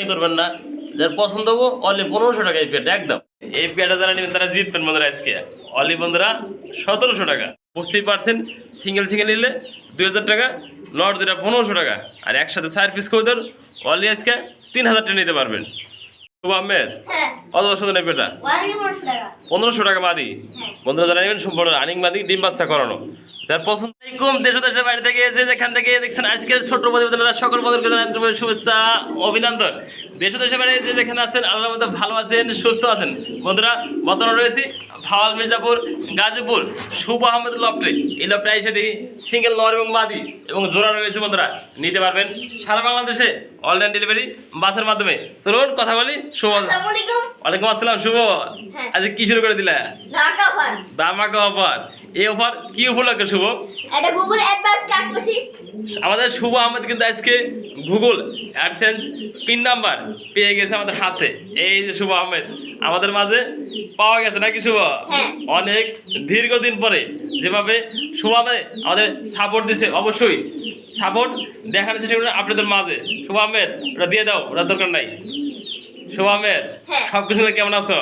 করবেন না, যার পছন্দ হবো অনলি 1500 টাকা এই পেয়ারটা একদম। এই পেয়ারটা যারা নেবেন তারা জিতবেন বন্ধুরা আজকে অনলি বন্ধুরা 1700 টাকা। বুঝতেই পারছেন, সিঙ্গেল সিঙ্গেল নিলে 2000 টাকা, নট দুটা 1500 টাকা, আর একসাথে 4 পিস কবুতর অনলি আজকে 3000 টাকা নিতে পারবেন। শুভ আহমেদ কত দশ নেবে এটা? 1500 টাকা মাদি। বন্ধুরা যারা নেবেন সম্পূর্ণ রানিং মাদি, ডিম বাচ্চা করানো। যার পছন্দ দেশ দেশের বাইরে থেকে যে যেখান থেকে দেখছেন আজকের ছোট্ট প্রতিবেদনটা সকল পদকে জানাই শুভেচ্ছা অভিনন্দন। দেশ দেশের বাইরে যে যেখানে আছেন আল্লাহর মধ্যে ভালো আছেন, সুস্থ আছেন। বন্ধুরা বর্তমানে রয়েছি ভাওয়াল মির্জাপুর গাজীপুর শুভ আহমেদ লফটে। এই লফটে এসে দেখি সিঙ্গেল নর এবং মাদি এবং জোড়া রয়েছে। বন্ধুরা নিতে পারবেন সারা বাংলাদেশে অনলাইন ডেলিভারি বাসের মাধ্যমে। চলুন কথা বলি। শুভ ওয়ালাইকুম আসসালাম। শুভ আজকে কি শুরু করে দিলা? ধামাকা অফার। এই অফার কি উপলক্ষে শুভ? আমাদের শুভ আহমেদ কিন্তু আজকে গুগল অ্যাডসেন্স পিন নাম্বার পেয়ে গেছে আমাদের হাতে। এই যে শুভ আহমেদ আমাদের মাঝে পাওয়া গেছে নাকি শুভ? অনেক দীর্ঘদিন পরে যেভাবে শুভ আহমেদ আমাদের সাপোর্ট দিছে, অবশ্যই সাপোর্ট দেখানোর চেষ্টা করবেন আপনাদের মাঝে। শুভ আহমেদ ওটা দিয়ে দাও, ওটা দরকার নাই। শুভ আহমেদ সবকিছু কেমন আছো?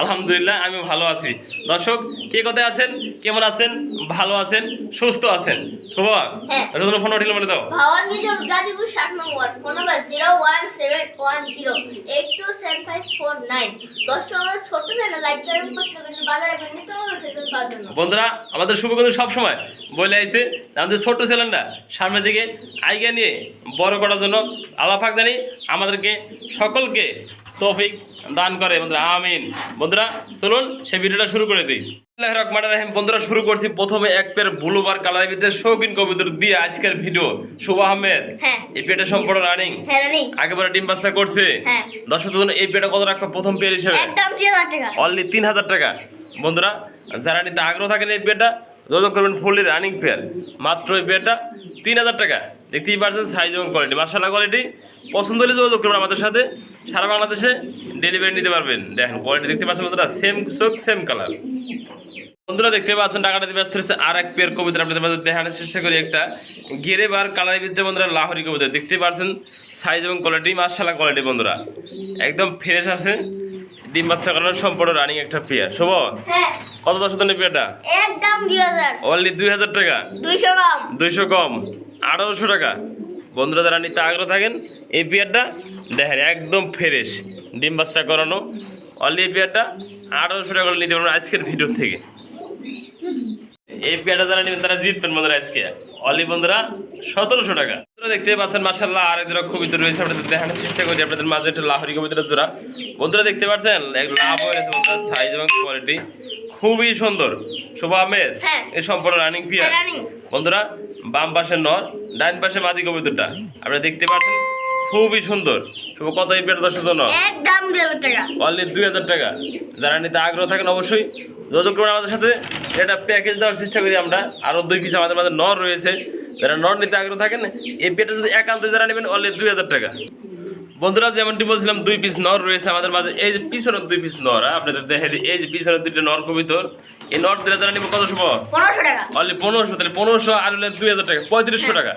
আলহামদুলিল্লাহ আমি ভালো আছি। দর্শক কে কোথায় আছেন, কেমন আছেন, ভালো আছেন, সুস্থ আছেন? শুভ ফোন উঠিল বলে দাও। গাজীপুর 7 নং ওয়ার্ড, ফোন নাম্বার 01710827549। দর্শক আমাদের ছোট চ্যানেল লাইক করেন, পাশে থাকা বাজারে নিত্য নতুন সেশন পাওয়ার জন্য। বন্ধুরা আমাদের শুভ কিন্তু সবসময় বলে আইছে আমাদের ছোট্ট চ্যানেলটা সামনের দিকে আইগা নিয়ে বড় করার জন্য আল্লাহ পাক জানি আমাদেরকে সকলকে তৌফিক দান করে। বন্ধুরা আমিন। বন্ধুরা চলুন সেই ভিডিওটা শুরু করে দিই। বিসমিল্লাহির রহমানির রহিম। বন্ধুরা শুরু করছি প্রথমে এক পেয়ার ব্লুবার কালারের ভিতরে শৌখিন কবুতর দিয়ে আজকের ভিডিও। শুভ আহমেদ এই পেয়ারটা সম্পূর্ণ রানিং, আগেবারে ডিম বাচ্চা করছে। দর্শকদের জন্য এই পেয়ারটা কত রাখবে প্রথম পেয়ার হিসেবে? একদম 3000 টাকা, অনলি 3000 টাকা। বন্ধুরা যারা নিতে আগ্রহ থাকেন এই পেয়ারটা যোগাযোগ করবেন। ফুললি রানিং পেয়ার, মাত্র এই পেয়ারটা 3000 টাকা। দেখতেই পাচ্ছেন সাইজ এবং কোয়ালিটি, মাশাআল্লাহ কোয়ালিটি। পছন্দ হলে যোগাযোগ করবেন আমাদের সাথে, সারা বাংলাদেশে ডেলিভারি নিতে পারবেন। দেখেন কোয়ালিটি দেখতে পাচ্ছেন বন্ধুরা, সেম চোখ সেম কালার। বন্ধুরা দেখতে পাচ্ছেন টাকাটা ব্যস্ত হচ্ছে আর এক পেয়ার কবুতর আপনাদের মাঝে দেখানোর চেষ্টা করি। একটা গেরে বার কালারের ভিতরে বন্ধুরা লাহোরি কবুতর দেখতে পাচ্ছেন, সাইজ এবং কোয়ালিটি মাশাআল্লাহ কোয়ালিটি। বন্ধুরা একদম ফ্রেশ আছে, ডিম বাচ্চা করানোর সম্পূর্ণ রানিং একটা পেয়ার। শুভ কত দশ নেই পেয়ারটা? একদম 2000, অনলি 2000 টাকা, 200 কম 1800 টাকা। বন্ধুরা যারা নিতে আগ্রহ থাকেন এই পেয়ারটা দেখেন একদম ফ্রেশ ডিম বাচ্চা করানো। অনলি এই পেয়ারটা 1800 টাকা করে নিতে পারবেন আজকের ভিডিও থেকে। এই পেয়ারটা যারা নেবেন তারা জিতবেন বন্ধুরা আজকে অনলি বন্ধুরা 1700 টাকা। দেখতে পাচ্ছেন মাশাআল্লাহ আর এক জোড়া কবুতর রয়েছে, আপনাদের দেখানোর চেষ্টা করি আপনাদের মাঝে একটা লাহোরি কবুতরের জোড়া। বন্ধুরা দেখতে পাচ্ছেন লাভ হয়েছে বন্ধুরা, সাইজ এবং কোয়ালিটি খুবই সুন্দর। শুভ আহমেদ এই সম্পূর্ণ রানিং পেয়ার। বন্ধুরা বাম পাশে নর, ডান পাশে মাদি কবুতরটা আপনারা দেখতে পাচ্ছেন খুবই সুন্দর। শুভ কত এই পেয়ার দর্শকের জন্য? একদম 2000 টাকা, অনলি 2000 টাকা। যারা নিতে আগ্রহ থাকেন অবশ্যই যোগাযোগ করুন আমাদের সাথে। এটা প্যাকেজ দেওয়ার চেষ্টা করি আমরা। আরও 2 পিস আমাদের মাঝে নর রয়েছে, যারা নর নিতে আগ্রহ থাকেন এই পেয়ারটা যদি একান্ত যারা নেবেন অনলি 2000 টাকা। বন্ধুরা যেমনটি বলছিলাম 2 পিস নর রয়েছে আমাদের মাঝে। এই যে পিছনের 2 পিস নর আপনাদের দেখে দিই, এই যে পিছনের 2টা নর কবুতর, এই নর দিলে যারা নেবেন কত শুভ? 1500 টাকা, অনলি 1500। তাহলে 1500 আর হলে 2000 টাকা, 3500 টাকা।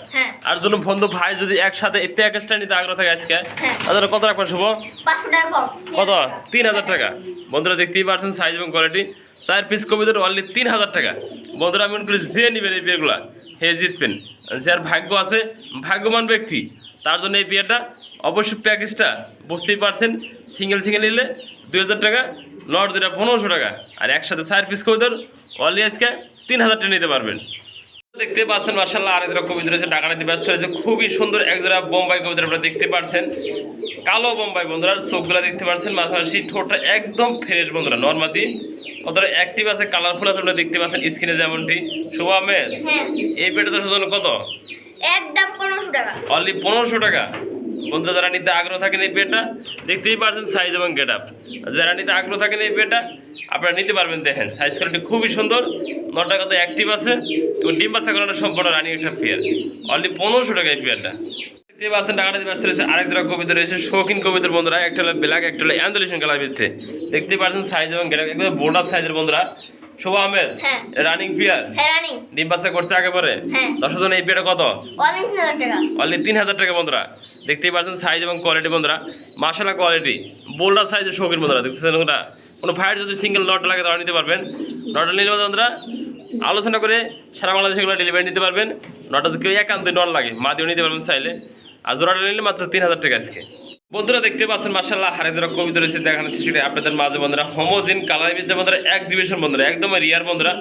আর জন্য বন্ধু ভাই যদি একসাথে এই প্যাকেজটা নিতে আগ্রহ থাকে আজকে তাহলে কত রাখবেন শুভ? 500 টাকা কম, কত? 3000 টাকা। বন্ধুরা দেখতেই পাচ্ছেন সাইজ এবং কোয়ালিটি, 4 পিস কবুতর অনলি 3000 টাকা। বন্ধুরা আমি মনে করি যে নেবেন এই পেয়ারগুলা হে জিতবেন। যার ভাগ্য আছে, ভাগ্যবান ব্যক্তি, তার জন্য এই পেয়ারটা অবশ্যই প্যাকেজটা বুঝতেই পারছেন। সিঙ্গেল সিঙ্গেল নিলে 2000 টাকা, নট দুটা 1500 টাকা, আর একসাথে 4 পিস কবুতর অনলি আজকে 3000 টাকা নিতে পারবেন। দেখতে পাচ্ছেন মাশাআল্লাহ আর এক জোড়া কবুতর রয়েছে, টাকাটা ব্যস্ত রয়েছে খুবই সুন্দর এক জোড়া বোম্বাই কবুতর আপনারা দেখতে পাচ্ছেন, কালো বোম্বাই। বন্ধুরা চোখগুলা দেখতে পাচ্ছেন, মাথাশি ঠোঁটটা একদম ফ্রেশ। বন্ধুরা নর্মাদি কতটা অ্যাক্টিভ আছে, কালারফুল আছে আপনারা দেখতে পাচ্ছেন স্ক্রিনে যেমনটি। শুভ আহমেদ এই পেটে দর্শকের জন্য কত? একদম 1500 টাকা, অনলি 1500 টাকা। বন্ধুরা যারা নিতে আগ্রহ থাকেন এই পেটটা দেখতেই পাচ্ছেন সাইজ এবং গেট আপ। যারা নিতে আগ্রহ থাকেন এই পেটটা আপনারা নিতে পারবেন। দেখেন সাইজ কোয়ালিটি খুবই সুন্দর, নটা কত অ্যাক্টিভ আছে এবং ডিম বাচ্চা করানোর সম্পূর্ণ রানিং একটা পেয়ার। অনলি 1500 টাকা এই পেয়ারটা। দেখতে পাচ্ছেন টাকাটা ব্যস্ত রয়েছে আরেক জোড়া কবুতর রয়েছে, শৌখিন কবুতর। বন্ধুরা একটা হলো ব্ল্যাক, একটা হলো অ্যান্ডোলেশন কালার ভিতরে দেখতে পাচ্ছেন সাইজ এবং গেট আপ একদম বোর্ডার সাইজের। বন্ধুরা শুভ আহমেদ হ্যাঁ। রানিং পিয়ার হ্যাঁ রানিং। ডিম বাচ্চা করছে একেবারে হ্যাঁ। 10 জন এই পেয়ারটা কত অনলি 3000 টাকা। অনলি 3000 টাকা বন্ধুরা। দেখতেই পাচ্ছেন সাইজ এবং কোয়ালিটি বন্ধুরা, মাশাআল্লাহ কোয়ালিটি, বোল্ডার সাইজের শৌখিন বন্ধুরা। দেখতেছেন ওটা কোনো ফায়ার যদি সিঙ্গেল লট লাগে তাহলে নিতে পারবেন। নটটা নিলে বন্ধুরা আলোচনা করে সারা বাংলাদেশে এগুলো ডেলিভারি নিতে পারবেন। নটা যদি কেউ একান্তই নট লাগে মাদিও নিতে পারবেন চাইলে। আর জোড়াটা নিলে মাত্র 3000 টাকা আজকে। বন্ধুরা দেখতে পাচ্ছেন মাশাআল্লাহ হারে জোড়া কবিতা রয়েছে দেখানোর চেষ্টা করি আপনাদের মাঝে বন্ধুরা। হোমোজিন কালারের ভিতরে বন্ধুরা এক্সিবিশন বন্ধুরা, একদম রিয়ার বন্ধুরা।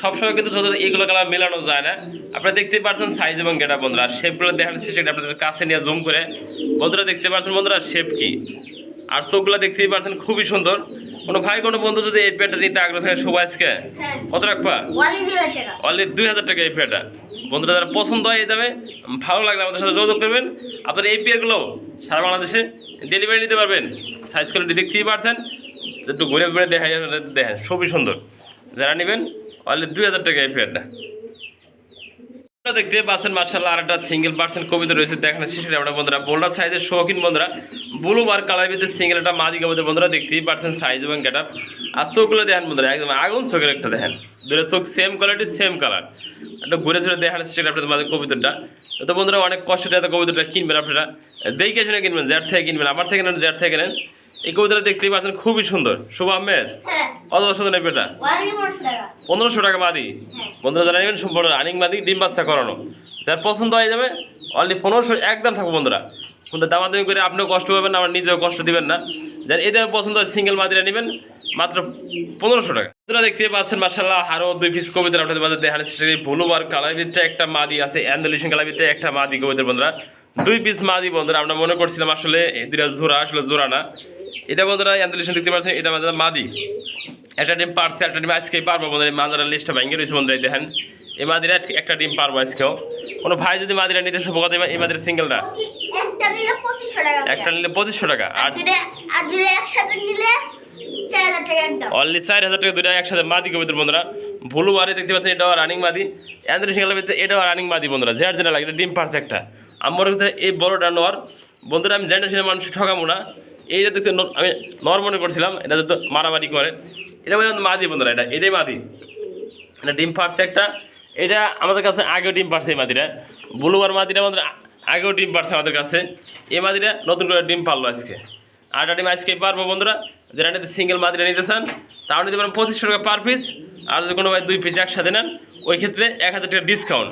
সবসময় কিন্তু এইগুলো কালার মেলানো যায় না। আপনারা দেখতে পাচ্ছেন সাইজ এবং গেটা বন্ধুরা, শেপগুলো দেখানোর চেষ্টা করি আপনাদের কাছে নিয়ে জুম করে। বন্ধুরা দেখতে পাচ্ছেন বন্ধুরা শেপ কি, আর চোখগুলো দেখতেই পাচ্ছেন খুবই সুন্দর। কোনো ভাই কোনো বন্ধু যদি এই পেয়ারটা নিতে আগ্রহ থাকে সবাই আজকে হ্যাঁ। কত রাখবা? অনলি 2000 টাকা। অনলি 2000 টাকা এই পেয়ারটা। বন্ধুরা যারা পছন্দ হয় এই দামে ভালো লাগলে আমাদের সাথে যোগাযোগ করবেন। আপনারা এই পেয়ারগুলো সারা বাংলাদেশে ডেলিভারি নিতে পারবেন। সাইজ কোয়ালিটি দেখতেই পারছেন, একটু ঘুরে ঘুরে দেখা যায়, দেখেন খুবই সুন্দর। যারা নেবেন অনলি 2000 টাকা এই পেয়ারটা। দেখতে পাচ্ছেন মাশাআল্লাহ আরেকটা সিঙ্গেল পার্সেন্ট কবিতা রয়েছে দেখানোর চেষ্টা করি আমরা বন্ধুরা। বোল্ডার সাইজের শৌখিন বন্ধুরা, ব্লু বার কালার ভিতরে সিঙ্গেল একটা মাদি কবিতা বন্ধুরা। দেখতেই পাচ্ছেন সাইজ এবং গেটআপ। আর চোখগুলো দেখেন বন্ধুরা একদম আগুন চোখের একটা দেখেন, দুটো চোখ সেম কোয়ালিটি সেম কালার। একটা ঘুরে ঘুরে দেখানোর চেষ্টা করি আপনাদের মাঝে কবিতাটা। তো বন্ধুরা অনেক কষ্ট এত কবিতাটা কিনবেন আপনারা, দেখে শুনে কিনবেন, জ্যাট থেকে কিনবেন, আমার থেকে নেন, জ্যাট থেকে নেন। এই কবিতাটা দেখতেই পাচ্ছেন খুবই সুন্দর। শুভ আহমেদ হ্যাঁ। কত সুন্দর নেবে এটা? অনলি 1500 টাকা। 1500 টাকা মাদি। হ্যাঁ। বন্ধুরা যারা নেবেন সম্পূর্ণ রানিং মাদি, ডিম বাচ্চা করানো, যার পছন্দ হয়ে যাবে অনলি 1500 একদম থাকবো বন্ধুরা। কিন্তু দামাদামি করে আপনিও কষ্ট পাবেন না, আমার নিজেও কষ্ট দিবেন না। যার এই দামে পছন্দ হয় সিঙ্গেল মাদিরা নেবেন মাত্র 1500 টাকা। বন্ধুরা দেখতে পাচ্ছেন মাশাআল্লাহ আরও 2 পিস কবিতার আপনাদের মাঝে দেখানোর চেষ্টা করি। ব্লু আর কালার ভিতরে একটা মাদি আছে, অ্যান্ডালিশন কালার ভিতরে একটা মাদি কবিতার বন্ধুরা। 2 পিস মাদি বন্ধুরা। আমরা মনে করছিলাম আসলে এই দুটা জোড়া, আসলে জোড়া না। এটা বন্ধুরা অ্যান্ডালিশন দেখতে পাচ্ছেন, এটা আমাদের মাদি। একটা ডিম পারছে, একটা ডিম আজকেই পারবো বন্ধুরা। এই মাদারা লিস্টটা ভেঙে রয়েছে বন্ধুরা, দেখেন এই মাদিরা একটা ডিম পারবো আজকেও। কোনো ভাই যদি মাদিরা নিতে শুভ কথা, এই মাদিরা সিঙ্গেলটা একটা নিলে 2500 টাকা। একটা নিলে 2500 টাকা, আর দুটো একসাথে নিলে 4000 টাকা একদম। অনলি 4000 টাকা দুটো একসাথে মাদি কবিতার বন্ধুরা। ভুলু বাড়ি দেখতে পাচ্ছেন, এটাও রানিং মাদি। অ্যান্ড্রি সিঙ্গেলের ভিতরে এটাও রানিং মাদি বন্ধুরা। যার যেটা লাগে, এটা ডিম পারছে একটা। আমার ভিতরে এই বড়টা নর বন্ধুরা। আমি জানি না মানুষ ঠকাবো না, এইটা দেখতে আমি নর মনে করছিলাম, এটা তো মারামারি করে। এটা মানে মাদি বন্ধুরা, এটাই মাদি। এটা ডিম পারছে একটা, এটা আমাদের কাছে আগেও ডিম পারছে এই মাদিরা। ব্লু আর মাদিরা আমাদের আগেও ডিম পারছে আমাদের কাছে। এই মাদিরা নতুন করে ডিম পারলো আজকে, আটটা ডিম আজকে পারবো বন্ধুরা। যারা নিতে সিঙ্গেল মাদিরা নিতে চান তাও নিতে পারেন 2500 টাকা পার পিস। আর যদি কোনো ভাই 2 পিস একসাথে নেন ওই ক্ষেত্রে 1000 টাকা ডিসকাউন্ট,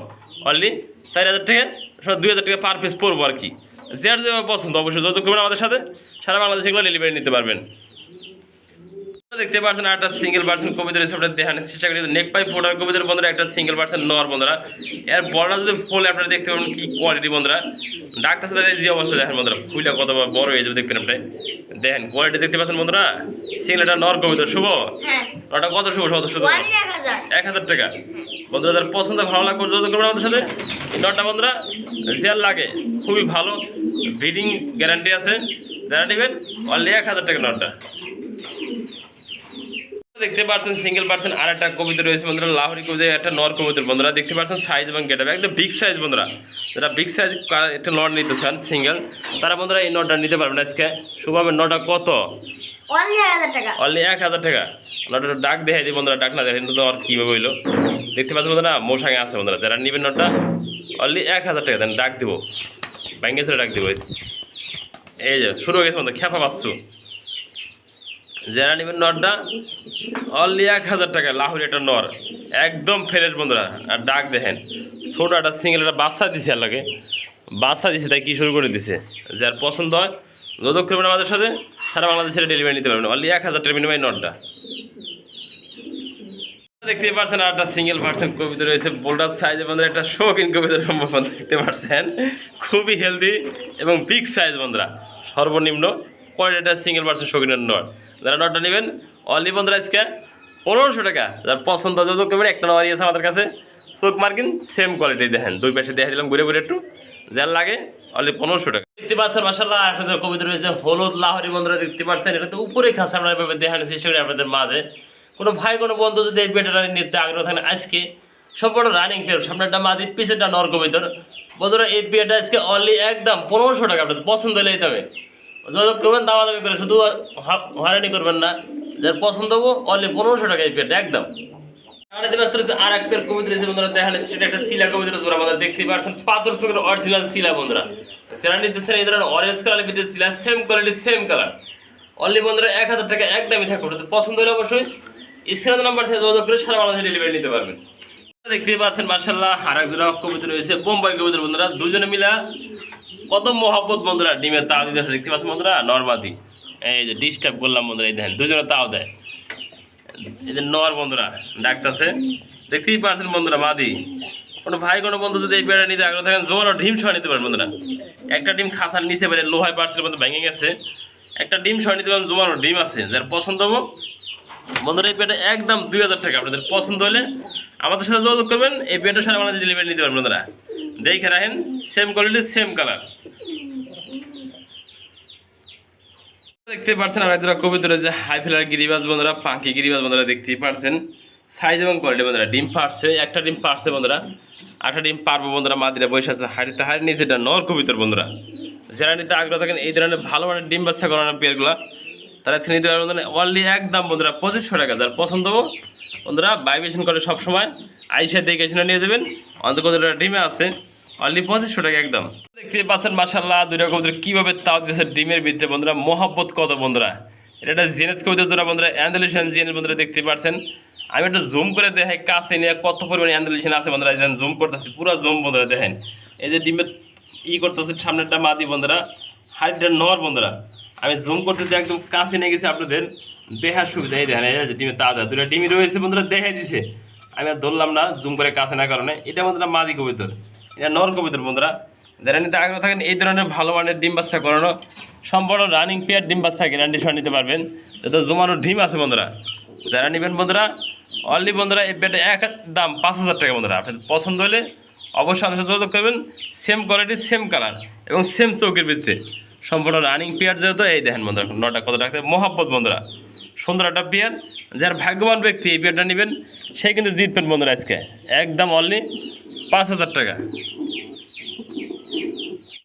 অনলি 4000 টাকা, 2000 টাকা পার পিস পড়বো আর কি। যার যেভাবে পছন্দ অবশ্যই যোগাযোগ করবেন আমাদের সাথে, সারা বাংলাদেশে এগুলো ডেলিভারি নিতে পারবেন। দেখতে পাচ্ছেন একটা সিঙ্গেল পার্সেন্ট কবিতা রয়েছে, আপনার দেখানোর চেষ্টা করি। নেক পাই ফোটার কবিতার বন্ধুরা, একটা সিঙ্গেল পার্সেন্ট নর বন্ধুরা। এর বড়টা যদি ফুলে আপনারা দেখতে পাবেন কি কোয়ালিটি বন্ধুরা। ডাক্তার সাথে যে অবস্থা দেখেন বন্ধুরা, ফুলটা কত বড় হয়ে যাবে দেখবেন আপনি। দেখেন কোয়ালিটি দেখতে পাচ্ছেন বন্ধুরা। সিঙ্গেলটা নর কবিতা শুভ। হ্যাঁ। ওটা কত শুভ? সদস্য 1000 টাকা। বন্ধুরা যার পছন্দ ভালো লাগবে যোগাযোগ করবেন আমাদের সাথে। এই নটটা বন্ধুরা জেল লাগে, খুবই ভালো, ব্রিডিং গ্যারান্টি আছে। যারা নেবেন অনলি 1000 টাকা নটটা। দেখতে পাচ্ছেন সিঙ্গেল পার্সেন্ট আর একটা কবিতা রয়েছে বন্ধুরা, লাহোরি কবিতা, একটা নর কবিতার বন্ধুরা। দেখতে পাচ্ছেন সাইজ এবং গেটআপ একদম বিগ সাইজ বন্ধুরা। যারা বিগ সাইজ একটা নট নিতে চান সিঙ্গেল, তারা বন্ধুরা এই নটটা নিতে পারবেন আজকে। শুভমের নটটা কত? অনলি 1000 টাকা। অনলি 1000 টাকা। নটটা ডাক দেখাই দিই বন্ধুরা, ডাক না দেখেন তো আর কীভাবে হইলো। দেখতে পাচ্ছেন বন্ধুরা মোশাঙে আছে বন্ধুরা। যারা নেবেন নটটা অনলি 1000 টাকা দেন, ডাক দিব ব্যাঙ্গে ছেড়ে ডাক দিব। এই যে শুরু হয়ে গেছে বন্ধু, খেপা পাচ্ছু। যারা নেবেন নটটা অনলি 1000 টাকা। লাহোরি একটা নর একদম ফ্রেশ বন্ধুরা। আর ডাক দেখেন, ছোটো একটা সিঙ্গেল একটা বাচ্চা দিছে, আর লাগে বাচ্চা দিছে, তাই কি শুরু করে দিছে। যার পছন্দ হয় যোগাযোগ করবেন আমাদের সাথে, সারা বাংলাদেশের ডেলিভারি নিতে পারবেন। অনলি 1000 টাকা বিনিময় নটটা। দেখতে পাচ্ছেন আর একটা সিঙ্গেল পার্সেন্ট কবিতা রয়েছে, বোল্ডার সাইজে বন্ধুরা। একটা শৌখিন কবিতা দেখতে পাচ্ছেন, খুবই হেলদি এবং বিগ সাইজ বন্ধুরা। সর্বনিম্ন কোয়ালিটিটা সিঙ্গেল পার্সেন্ট শৌখিনের নট। যারা নটটা নেবেন অনলি বন্ধুরা আজকে 1500 টাকা। যার পছন্দ যোগাযোগ করবেন। একটা নয় আছে আমাদের কাছে, চোখ মার্কিন সেম কোয়ালিটি দেখেন, 2 পাশে দেখা দিলাম ঘুরে ঘুরে একটু। যার লাগে অনলি 1500 টাকা। দেখতে পাচ্ছেন মাশাআল্লাহ 8000 কবিতা রয়েছে, হলুদ লাহোরি বন্ধুরা। দেখতে পাচ্ছেন এটা তো উপরে খাস, আমরা এভাবে দেখানোর চেষ্টা করি আপনাদের মাঝে। কোনো ভাই কোনো বন্ধু যদি এই পেটা নিতে আগ্রহ থাকেন আজকে সম্পূর্ণ রানিং পেয়ার, সামনেটা মাদির পিছেরটা নর কবিতর বন্ধুরা। এই পেয়ারটা আজকে অনলি একদম 1500 টাকা। আপনাদের পছন্দ হলে এই দামে যোগাযোগ করবেন, দামাদামি করে, শুধু হয়রানি করবেন না। যার পছন্দ হবো অনলি 1500 টাকা এই পেয়ারটা একদম। আমাদের ব্যস্ত রয়েছে আর এক পেয়ার কবুতর রয়েছে বন্ধুরা, দেখা যাচ্ছে সেটা একটা শিলা কবুতর জোড়া বন্ধুরা, দেখতে পাচ্ছেন পাথর চোখের অরিজিনাল শিলা বন্ধুরা। যারা নিতেছেন এই ধরনের অরেঞ্জ কালারের ভিতরে শিলা, same quality same colour, only বন্ধুরা 1000 টাকা একদমই থাকবে। তো পছন্দ হলে অবশ্যই স্ক্রিনের নাম্বার থেকে যোগাযোগ করে সারা বাংলাদেশে ডেলিভারি নিতে পারবেন। দেখতে পাচ্ছেন মার্শাল্লাহ আর এক জোড়া কবুতর রয়েছে বোম্বাই কবুতর বন্ধুরা, দুজনে মিলা কত মহব্বত বন্ধুরা, ডিমের তাও দিতেছে দেখতে পাচ্ছেন বন্ধুরা, নর্মাদি এই যে ডিস্টার্ব করলাম বন্ধুরা, এই দেখেন দুজনে তাও দেয়, এই যে নর বন্ধুরা ডাকতেছে দেখতেই পাচ্ছেন বন্ধুরা। মাদি কোনো ভাই কোনো বন্ধু যদি এই পেয়ারটা নিতে আগ্রহ থাকেন জোয়ানো ডিম সহ নিতে পারেন বন্ধুরা। একটা ডিম খাসার নিচে বেড়ে লোহায় পার্সেল বন্ধু ভেঙে গেছে, একটা ডিম সহ নিতে পারেন, জোয়ানো ডিম আছে। যার পছন্দ হবো বন্ধুরা এই পেয়ারটা একদম 2000 টাকা। আপনাদের পছন্দ হলে আমাদের সাথে যোগাযোগ করবেন, এই পেয়ারটা সারা বাংলাদেশে ডেলিভারি নিতে পারেন বন্ধুরা। দেখে রাখেন সেম কোয়ালিটি সেম কালার। দেখতে পাচ্ছেন আমরা যারা কবিতর যে হাই ফেলার গিরিবাজ বন্ধুরা, পাঙ্কি গিরিবাজ বন্ধুরা, দেখতেই পাচ্ছেন সাইজ এবং কোয়ালিটি বন্ধুরা। ডিম পারছে, একটা ডিম পারছে বন্ধুরা, একটা ডিম পারবো বন্ধুরা। মাদিরা বসে আছে হাড়িতে হাড়ি নিচেটা নর কবিতর বন্ধুরা। যারা নিতে আগ্রহ থাকেন এই ধরনের ভালো মানের ডিম বাচ্চা করানোর পেয়ারগুলো, তারা ছেড়ে নিতে পারবেন বন্ধুরা। অনলি একদম বন্ধুরা 2500 টাকা। যার পছন্দ হবো বন্ধুরা ভাইব্রেশন করে সবসময় আইসা দেখে শুনে নিয়ে যাবেন। অন্তত কতটা ডিমে আছে অনলি 2500 টাকা একদম। দেখতে পাচ্ছেন মাশাআল্লাহ দুইটা কবুতর কিভাবে তাও দিয়েছে ডিমের ভিতরে বন্ধুরা, মহব্বত কত বন্ধুরা। এটা একটা জেনেস কবুতর জোড়া বন্ধুরা, অ্যান্ডালুসিয়ান জেনেস বন্ধুরা, দেখতে পাচ্ছেন। আমি একটা জুম করে দেখাই কাছে নিয়ে কত পরিমাণে অ্যান্ডালুসিয়ান আছে বন্ধুরা। যেন জুম করতেছি পুরো জুম বন্ধুরা, দেখেন এই যে ডিমের করতেছে, সামনেরটা মাদি বন্ধুরা, হাইটটা নর বন্ধুরা। আমি জুম করতে একদম কাছে নিয়ে গেছি আপনাদের দেখার সুবিধা। এই দেখেন এই যে ডিমের তাজা দুটো ডিমি রয়েছে বন্ধুরা, দেখাই দিছে। আমি আর ধরলাম না জুম করে কাছে না কারণে। এটা বন্ধুরা মাদি কবুতর, এটা নর কবুতর বন্ধুরা। যারা নিতে আগ্রহ থাকেন এই ধরনের ভালো মানের ডিম বাচ্চা করানো সম্পূর্ণ রানিং পেয়ার ডিম বাচ্চা গ্যারান্টি সহ নিতে পারবেন। যত জমানো ডিম আছে বন্ধুরা। যারা নেবেন বন্ধুরা অনলি বন্ধুরা এই পেয়ারটা এক দাম 5000 টাকা বন্ধুরা। আপনাদের পছন্দ হলে অবশ্যই আমাদের সাথে যোগাযোগ করবেন। সেম কোয়ালিটি সেম কালার এবং সেম চৌকের ভিতরে সম্পূর্ণ রানিং পেয়ার। যেহেতু এই দেখেন বন্ধুরা নটা কত টাকা মহব্বত বন্ধুরা, সুন্দর একটা পেয়ার। যার ভাগ্যবান ব্যক্তি এই পেয়ারটা নেবেন সে কিন্তু জিতবেন বন্ধুরা। আজকে একদম অনলি 5000 টাকা।